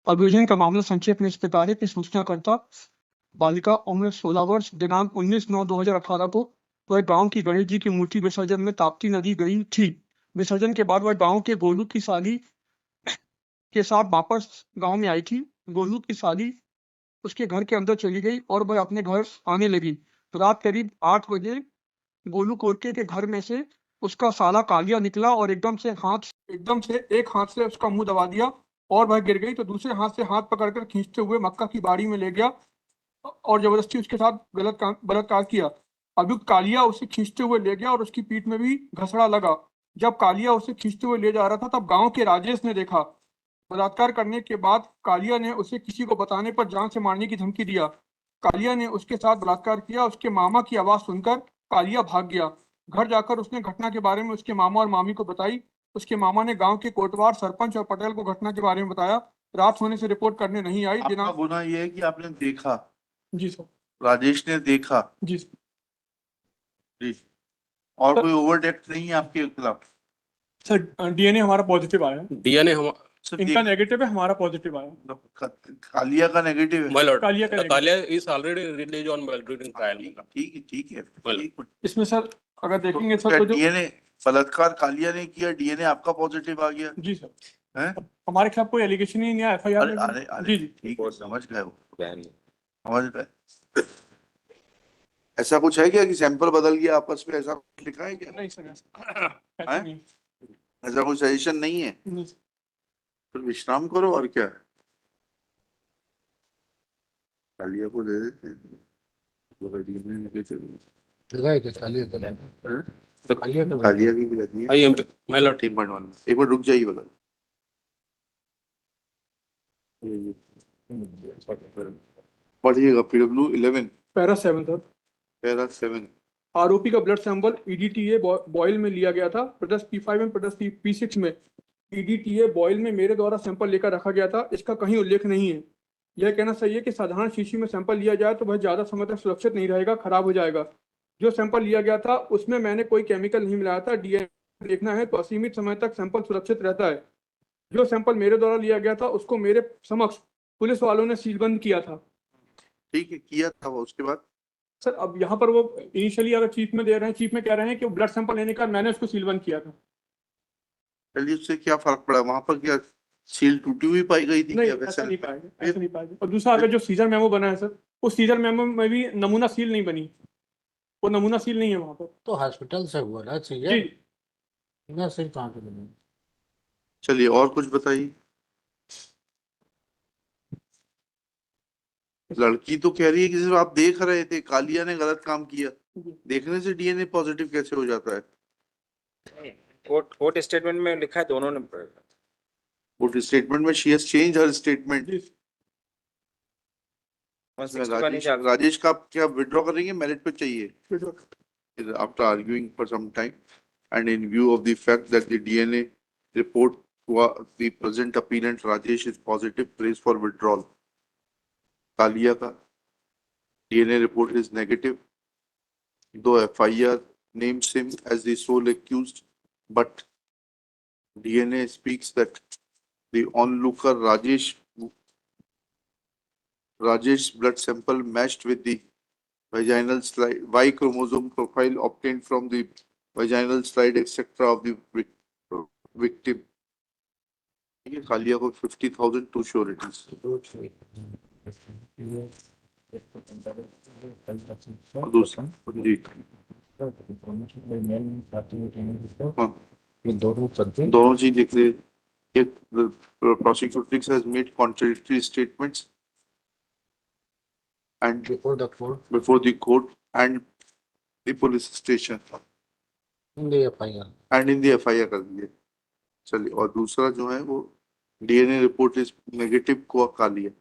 अभियोजन का मामला संक्षेप में इस प्रकार है कि सूचनाकर्ता बालिका उम्र 16 वर्ष दिनांक 19/9/2018 को वह गांव की गणेश जी की मूर्ति विसर्जन में ताप्ती नदी गई थी। विसर्जन के बाद वह गांव के गोलू की साली के साथ वापस गांव में आई थी। गोलू की साली उसके घर के अंदर चली गई और वह अपने घर आने लगी। रात करीब 8 बजे गोलू कोरके के घर में से उसका साला कालिया निकला और एकदम से एक हाथ से उसका मुंह दबा दिया और वह गिर गई। तो दूसरे हाथ से हाथ पकड़कर खींचते हुए मक्का की बाड़ी में ले गया और जबरदस्ती उसके साथ बलात्कार किया। अभियुक्त कालिया उसे खींचते हुए ले गया और उसकी पीठ में भी घसड़ा लगा। जब कालिया उसे खींचते हुए ले जा रहा था तब गांव के राजेश ने देखा। बलात्कार करने के बाद कालिया ने उसे किसी को बताने पर जान से मारने की धमकी दिया। कालिया ने उसके साथ बलात्कार किया। उसके मामा की आवाज सुनकर कालिया भाग गया। घर जाकर उसने घटना के बारे में उसके मामा और मामी को बताई। उसके मामा ने गांव के कोटवार सरपंच और पटेल को घटना के बारे में बताया। रात होने से रिपोर्ट करने नहीं आई। आपका गुना ये है कि आपने देखा? जी सर। राजेश ने देखा? जी जी। और कोई ओवरडेक्ट नहीं है आपके खिलाफ? सर, डीएनए हमारा पॉजिटिव आया। डीएनए इनका नेगेटिव है, हमारा पॉजिटिव आया। कालिया का नेगेटिव है? my lord, Kaliya Kaliya is already released on bail during trial. ठीक है। इसमें सर अगर देखेंगे सर तो डीएनए बलात्कार कालिया ने किया, डीएनए आपका पॉजिटिव आ गया? जी सर। हैं? हमारे खिलाफ कोई एलिगेशन ही नहीं है एफआईआर में। अरे जी ठीक है, समझ गए वो, समझ गए। ऐसा कुछ है क्या कि सैंपल बदल गया आपस में, ऐसा कुछ लिखा है क्या? नहीं सर, ऐसा नहीं। ऐसा कोई सजेशन नहीं है? फिर विश्राम करो और क्या, कालिया को दे देते हैं। कालिया की भी लगनी है। my lord, 3.1 एक बार रुक जाइए बता। पढ़िएगा PW 11 पैरा 7 सर। पैरा 7। आरोपी का ब्लड सैंपल ईडीटीए बॉयल में लिया गया था। Product P5 and product P6 में ईडीटीए बॉयल में मेरे द्वारा सैंपल लेकर रखा गया था। इसका कहीं उल्लेख नहीं है। यह कहना सही है कि साधारण शीशी में सैंपल लिया जाए तो वह ज्यादा समय तक सुरक्षित नहीं रहेगा, खराब हो जाएगा। जो सैंपल लिया गया था उसमें मैंने कोई केमिकल नहीं मिलाया था। डीएनए देखना है तो असीमित समय तक सैंपल सुरक्षित रहता है। जो सैंपल मेरे द्वारा लिया गया था उसको मेरे समक्ष पुलिस वालों ने सीलबंद किया था। ठीक है, किया था वो, उसके बाद? सर अब यहाँ पर वो इनिशियली अगर चीफ में दे रहे हैं, चीफ में कह रहे हैं कि वो ब्लड सैंपल लेने का मैंने उसको सीलबंद किया था। चलिए, उससे क्या फर्क पड़ा? वहां पर क्या सील टूटी हुई पाई गई थी? नहीं, क्या ऐसा नहीं पाएगा, ऐसा नहीं पाएगा। और दूसरा, अगर जो सीजर मेमो बना है सर, उस सीजर मेमो में भी नमूना सील नहीं बनी, वो नमूना सील नहीं है वहां पर। तो हॉस्पिटल से हुआ ना जी चाहिए ना, सिर्फ कहाँ पे बनी? चलिए और कुछ बताइए। लड़की तो कह रही है कि सिर्फ आप देख रहे थे, कालिया ने गलत काम किया। देखने से डीएनए पॉजिटिव कैसे हो जाता है? कोर्ट स्टेटमेंट में लिखा है दोनों ने। कोर्ट स्टेटमेंट में she has change her statement. Rajesh का आप क्या विड्रॉ करेंगे? मेरिट पे चाहिए। After arguing for some time and in view of the fact that the DNA report the present appellant Rajesh is positive, prays for withdrawal. Kalia ka DNA report is negative, though FIR names him as the sole accused, but DNA speaks that the onlooker Rajesh's blood sample matched with the vaginal slide Y chromosome profile obtained from the vaginal slide etc. of the victim. Kalia को 50,000 to sureties. जी दोनों चीज लिख रहे। Prosecutrix has made contradictory statements and Before the court and the police station in the FIR and in the FIR कर दिए। चलिए, और दूसरा जो है वो डीएनए रिपोर्ट इज नेगेटिव को कालिया।